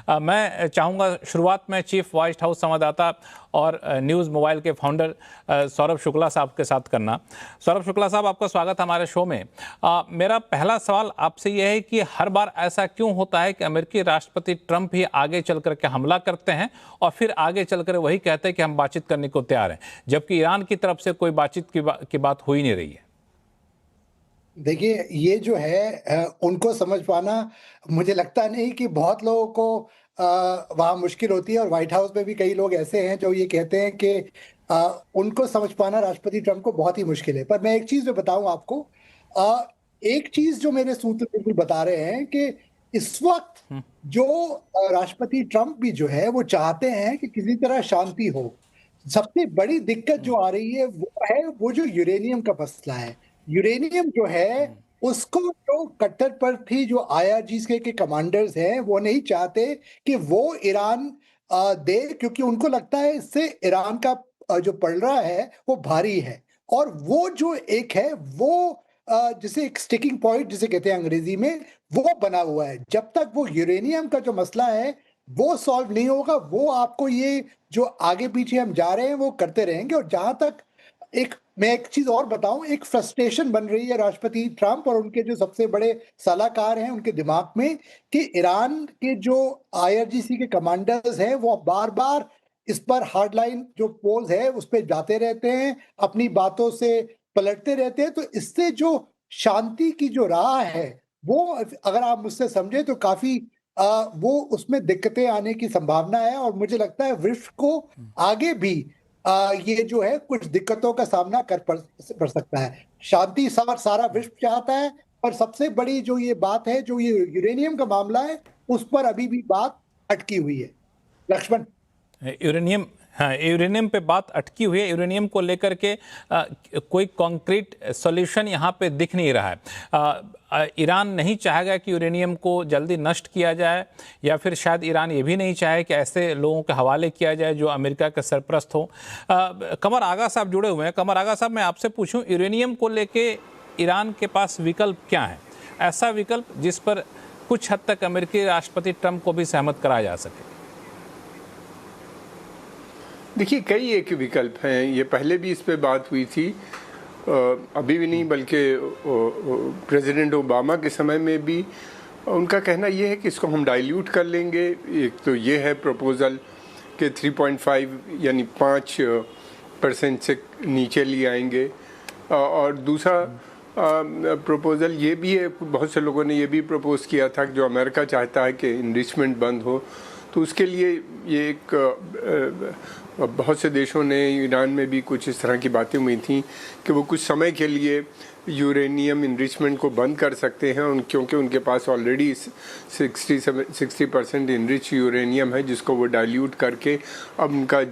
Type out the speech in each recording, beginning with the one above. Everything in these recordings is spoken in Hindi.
मैं चाहूँगा शुरुआत में चीफ व्हाइट हाउस संवाददाता और न्यूज़ मोबाइल के फाउंडर सौरभ शुक्ला साहब के साथ करना। सौरभ शुक्ला साहब, आपका स्वागत हमारे शो में। मेरा पहला सवाल आपसे यह है कि हर बार ऐसा क्यों होता है कि अमेरिकी राष्ट्रपति ट्रंप ही आगे चल करके हमला करते हैं और फिर आगे चलकर वही कहते हैं कि हम बातचीत करने को तैयार हैं, जबकि ईरान की तरफ से कोई बातचीत की बात हो ही नहीं रही है? देखिए, ये जो है उनको समझ पाना मुझे लगता नहीं कि बहुत लोगों को वहाँ मुश्किल होती है, और व्हाइट हाउस में भी कई लोग ऐसे हैं जो ये कहते हैं कि उनको समझ पाना राष्ट्रपति ट्रंप को बहुत ही मुश्किल है। पर मैं एक चीज़ मैं बताऊँ आपको, एक चीज़ जो मेरे सूत्र बिल्कुल बता रहे हैं कि इस वक्त जो राष्ट्रपति ट्रंप भी जो है वो चाहते हैं कि किसी तरह शांति हो। सबसे बड़ी दिक्कत जो आ रही है वो जो यूरेनियम का मसला है। यूरेनियम जो है उसको जो कट्टरपंथी जो IRGC के कमांडर्स हैं वो नहीं चाहते कि वो ईरान दे, क्योंकि उनको लगता है इससे ईरान का जो पलड़ा है वो भारी है। और वो जो एक है वो जिसे एक स्टिकिंग पॉइंट जिसे कहते हैं अंग्रेजी में, वो बना हुआ है। जब तक वो यूरेनियम का जो मसला है वो सॉल्व नहीं होगा, वो आपको ये जो आगे पीछे हम जा रहे हैं वो करते रहेंगे। और जहां तक मैं एक चीज और बताऊं, एक फ्रस्ट्रेशन बन रही है राष्ट्रपति ट्रंप और उनके जो सबसे बड़े सलाहकार हैं उनके दिमाग में, कि ईरान के जो IRGC के कमांडर्स हैं वो बार बार इस पर हार्डलाइन जो पोल्स है उस पर जाते रहते हैं, अपनी बातों से पलटते रहते हैं। तो इससे जो शांति की जो राह है वो, अगर आप मुझसे समझे तो काफी वो उसमें दिक्कतें आने की संभावना है। और मुझे लगता है विश्व को आगे भी ये जो है कुछ दिक्कतों का सामना पड़ सकता है। शांति सारा विश्व चाहता है, पर सबसे बड़ी जो ये बात है, जो ये यूरेनियम का मामला है, उस पर अभी भी बात अटकी हुई है। लक्ष्मण, यूरेनियम, हाँ, यूरेनियम पे बात अटकी हुई है। यूरेनियम को लेकर के कोई कॉन्क्रीट सॉल्यूशन यहाँ पे दिख नहीं रहा है। ईरान नहीं चाहेगा कि यूरेनियम को जल्दी नष्ट किया जाए, या फिर शायद ईरान ये भी नहीं चाहे कि ऐसे लोगों के हवाले किया जाए जो अमेरिका के सरपरस्त हो। कमर आगा साहब जुड़े हुए हैं। कमर आगा साहब, मैं आपसे पूछूं, यूरेनियम को लेके ईरान के पास विकल्प क्या है? ऐसा विकल्प जिस पर कुछ हद तक अमेरिकी राष्ट्रपति ट्रंप को भी सहमत कराया जा सके? देखिए, कई एक विकल्प हैं। ये पहले भी इस पे बात हुई थी, अभी भी नहीं बल्कि प्रेसिडेंट ओबामा के समय में भी। उनका कहना ये है कि इसको हम डाइल्यूट कर लेंगे। एक तो ये है प्रपोज़ल कि 3.5 यानी 5% से नीचे ले आएंगे, और दूसरा प्रपोज़ल ये भी है, बहुत से लोगों ने ये भी प्रपोज़ किया था कि जो अमेरिका चाहता है कि इनरिचमेंट बंद हो, तो उसके लिए ये एक बहुत से देशों ने, ईरान में भी कुछ इस तरह की बातें हुई थी कि वो कुछ समय के लिए यूरेनियम इनरिचमेंट को बंद कर सकते हैं, क्योंकि उनके पास ऑलरेडी 60% इनरिच यूरेनियम है, जिसको वो डाइल्यूट करके अब उनका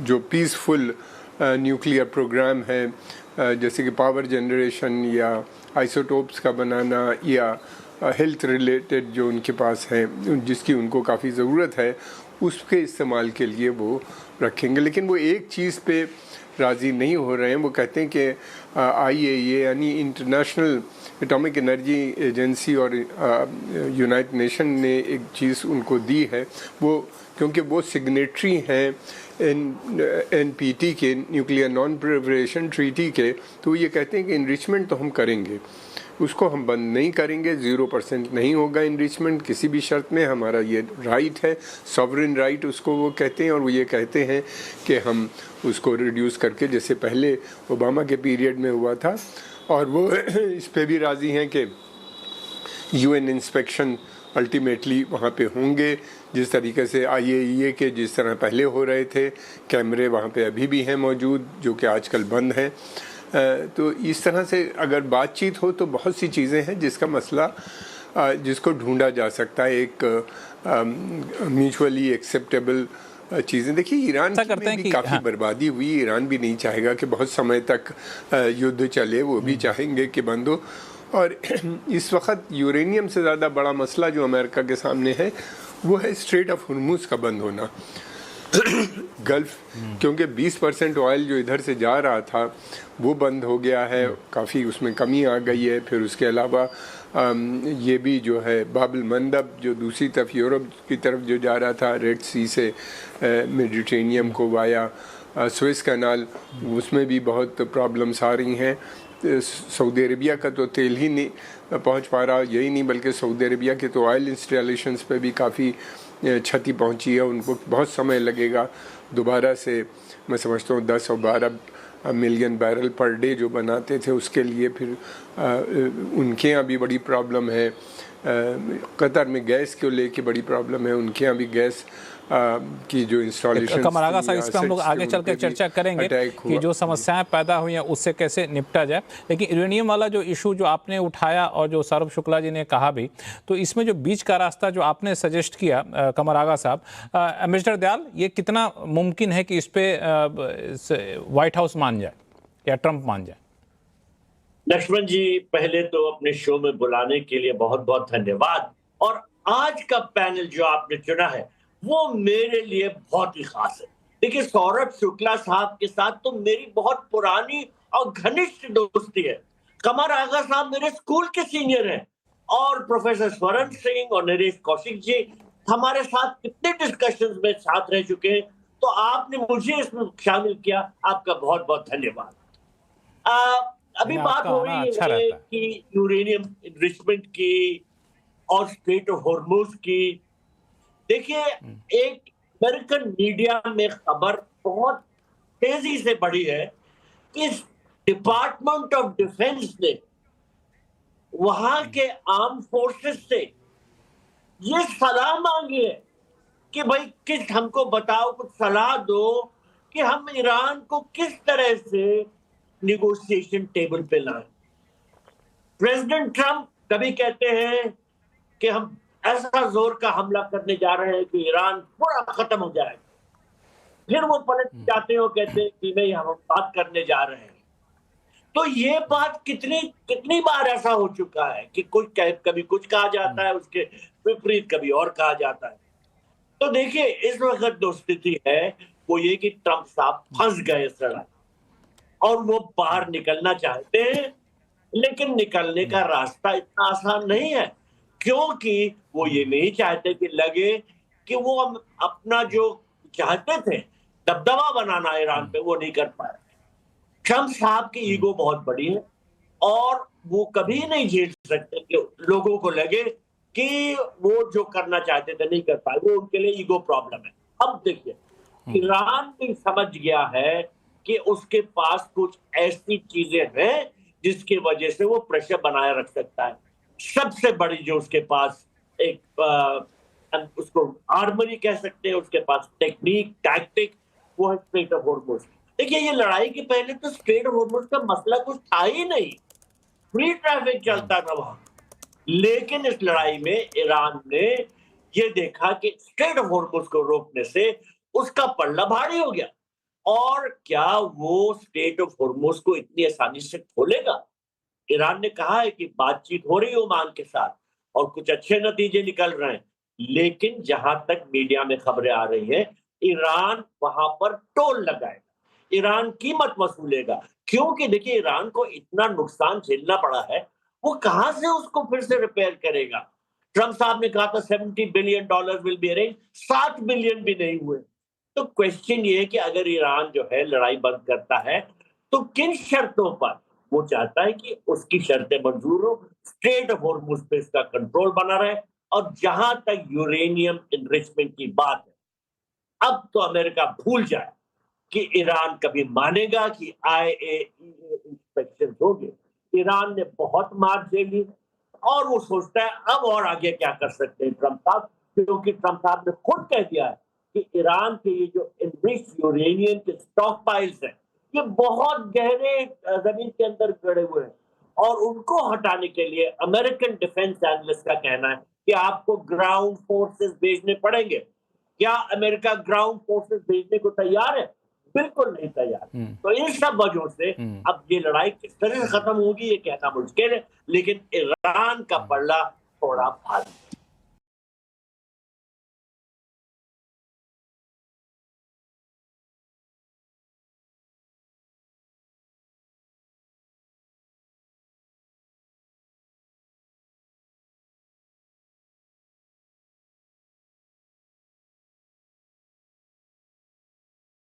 जो पीसफुल न्यूक्लियर प्रोग्राम है, जैसे कि पावर जनरेशन या आइसोटोप्स का बनाना या हेल्थ रिलेटेड जो उनके पास है, जिसकी उनको काफ़ी ज़रूरत है, उसके इस्तेमाल के लिए वो रखेंगे। लेकिन वो एक चीज़ पे राज़ी नहीं हो रहे हैं। वो कहते हैं कि IAEA यानी इंटरनेशनल एटॉमिक एनर्जी एजेंसी और यूनाइटेड नेशन ने एक चीज़ उनको दी है, वो क्योंकि वो सिग्नेटरी हैं NPT के, न्यूक्लियर नॉन प्रोलिफरेशन ट्रीटी के, तो ये कहते हैं कि इनरिचमेंट तो हम करेंगे, उसको हम बंद नहीं करेंगे। 0% नहीं होगा इनरिचमेंट किसी भी शर्त में, हमारा ये राइट है, सॉवरेन राइट उसको वो कहते हैं। और वो ये कहते हैं कि हम उसको रिड्यूस करके, जैसे पहले ओबामा के पीरियड में हुआ था, और वो इस पे भी राज़ी हैं कि UN इंस्पेक्शन अल्टीमेटली वहाँ पे होंगे, जिस तरीके से IAEA के जिस तरह पहले हो रहे थे। कैमरे वहाँ पे अभी भी हैं मौजूद, जो कि आजकल बंद हैं। तो इस तरह से अगर बातचीत हो तो बहुत सी चीज़ें हैं जिसका मसला जिसको ढूंढा जा सकता है, एक म्यूचुअली एक्सेप्टेबल चीज़ें। देखिए, ईरान में भी काफ़ी बर्बादी हुई। ईरान भी नहीं चाहेगा कि बहुत समय तक युद्ध चले, वो भी चाहेंगे कि बंद हो। और इस वक्त यूरेनियम से ज़्यादा बड़ा मसला जो अमेरिका के सामने है वो है स्ट्रेट ऑफ हुर्मुज़ का बंद होना। गल्फ, क्योंकि 20% ऑयल जो इधर से जा रहा था वो बंद हो गया है, काफ़ी उसमें कमी आ गई है। फिर उसके अलावा ये भी जो है बाबुल मंदब जो दूसरी तरफ यूरोप की तरफ जो जा रहा था रेड सी से मेडिटेरेनियन को वाया स्विस कैनाल, उसमें भी बहुत प्रॉब्लम्स आ रही हैं। सऊदी अरेबिया का तो तेल ही नहीं पहुंच पा रहा, यही नहीं बल्कि सऊदी अरेबिया के तो ऑयल इंस्टॉलेशंस पे भी काफ़ी क्षति पहुंची है। उनको बहुत समय लगेगा दोबारा से, मैं समझता हूँ 10 और 12 मिलियन बैरल पर डे जो बनाते थे उसके लिए फिर उनके यहाँ भी बड़ी प्रॉब्लम है। कतर में गैस को लेके बड़ी प्रॉब्लम है, उनके यहाँ भी गैस की जो इंस्टॉलेशन। कमर आगा साहब, इस पर हम लोग आगे चल कर चर्चा करेंगे कि जो समस्याएं पैदा हुई हैं उससे कैसे निपटा जाए। लेकिन यूरेनियम वाला जो इशू जो आपने उठाया और जो सौरभ शुक्ला जी ने कहा भी, तो इसमें जो बीच का रास्ता जो आपने सजेस्ट किया कमर आगा साहब, एम्बेसडर दयाल, ये कितना मुमकिन है कि इस पे व्हाइट हाउस मान जाए या ट्रंप मान जाए? लक्ष्मण जी, पहले तो अपने शो में बुलाने के लिए बहुत बहुत धन्यवाद। और आज का पैनल जो आपने चुना है वो मेरे लिए बहुत ही खास है। देखिए, सौरभ शुक्ला साहब के साथ तो मेरी बहुत पुरानी और घनिष्ठ दोस्ती है। कमर आगा साहब मेरे स्कूल के सीनियर हैं और प्रोफेसर स्वरण सिंह और नरेश कौशिक जी हमारे साथ कितने डिस्कशंस में साथ रह चुके हैं। तो आपने मुझे इसमें शामिल किया, आपका बहुत बहुत धन्यवाद। अभी बात हो रही है कि यूरेनियम एनरिचमेंट की और स्ट्रेट ऑफ हॉर्मुज की। देखिए, एक अमेरिकन मीडिया में खबर बहुत तेजी से बढ़ी है कि डिपार्टमेंट ऑफ डिफेंस ने वहां के आर्म फोर्सेस से ये सलाह मांगी है कि भाई हमको बताओ, कुछ सलाह दो कि हम ईरान को किस तरह से निगोशिएशन टेबल पे लाएं। प्रेसिडेंट ट्रंप कभी कहते हैं कि हम ऐसा जोर का हमला करने जा रहे हैं कि ईरान पूरा खत्म हो जाए, फिर वो पलट जाते हैं और कहते हैं कि नहीं, हम बात करने जा रहे हैं। तो ये बात कितनी बार ऐसा हो चुका है कि कभी कुछ कहा जाता है, उसके विपरीत कभी और कहा जाता है। तो देखिए, इस वक्त जो स्थिति है वो ये कि ट्रंप साहब फंस गए इस लड़ाई और वो बाहर निकलना चाहते हैं, लेकिन निकलने का रास्ता इतना आसान नहीं है, क्योंकि वो ये नहीं चाहते कि लगे कि वो अपना जो चाहते थे दबदबा बनाना ईरान पे, वो नहीं कर पाए। ट्रंप साहब की ईगो बहुत बड़ी है और वो कभी नहीं झेल सकते कि लोगों को लगे कि वो जो करना चाहते थे नहीं कर पाए। वो उनके लिए ईगो प्रॉब्लम है। अब देखिए, ईरान भी समझ गया है कि उसके पास कुछ ऐसी चीजें हैं जिसकी वजह से वो प्रेशर बनाए रख सकता है। सबसे बड़ी जो उसके पास एक उसको आर्मरी कह सकते हैं, उसके पास टेक्निक टैक्टिक, वो है स्ट्रेट ऑफ हॉर्मुज। देखिए, ये लड़ाई के पहले तो स्ट्रेट ऑफ हॉर्मुज का मसला कुछ था ही नहीं, फ्री ट्रैफिक चलता था वहां। लेकिन इस लड़ाई में ईरान ने ये देखा कि स्ट्रेट ऑफ हॉर्मुज को रोकने से उसका पल्ला भारी हो गया। और क्या वो स्ट्रेट ऑफ हॉर्मुज को इतनी आसानी से खोलेगा? ईरान ने कहा है कि बातचीत हो रही है ओमान के साथ और कुछ अच्छे नतीजे निकल रहे हैं, लेकिन जहां तक मीडिया में खबरें आ रही हैं, ईरान वहां पर टोल लगाएगा, ईरान कीमत वसूलेगा। क्योंकि देखिए, ईरान को इतना नुकसान झेलना पड़ा है, वो कहां से उसको फिर से रिपेयर करेगा? ट्रंप साहब ने कहा था $70 billion will be arrange, 7 billion भी नहीं हुए। तो क्वेश्चन ये है कि अगर ईरान जो है लड़ाई बंद करता है तो किन शर्तों पर वो चाहता है कि उसकी शर्तें मंजूर हो, स्ट्रेट ऑफ हॉर्मुज पे इसका कंट्रोल बना रहे। और जहां तक यूरेनियम एनरिचमेंट की बात है, अब तो अमेरिका भूल जाए कि ईरान कभी मानेगा कि IAEA इंस्पेक्शन होंगे। ईरान ने बहुत मार झेली और वो सोचता है अब और आगे क्या कर सकते हैं ट्रंप साहब, क्योंकि ट्रंप साहब ने खुद कह दिया है कि ईरान के ये जो एनरिच्ड यूरेनियम के स्टॉक पाइल्स हैं, ये बहुत गहरे जमीन के अंदर गड़े हुए हैं और उनको हटाने के लिए अमेरिकन डिफेंस एनालिस्ट का कहना है कि आपको ग्राउंड फोर्सेस भेजने पड़ेंगे। क्या अमेरिका ग्राउंड फोर्सेस भेजने को तैयार है? बिल्कुल नहीं तैयार। तो इन सब वजहों से अब ये लड़ाई किस तरह से खत्म होगी ये कहना मुश्किल है, लेकिन ईरान का पल्ला थोड़ा भारी।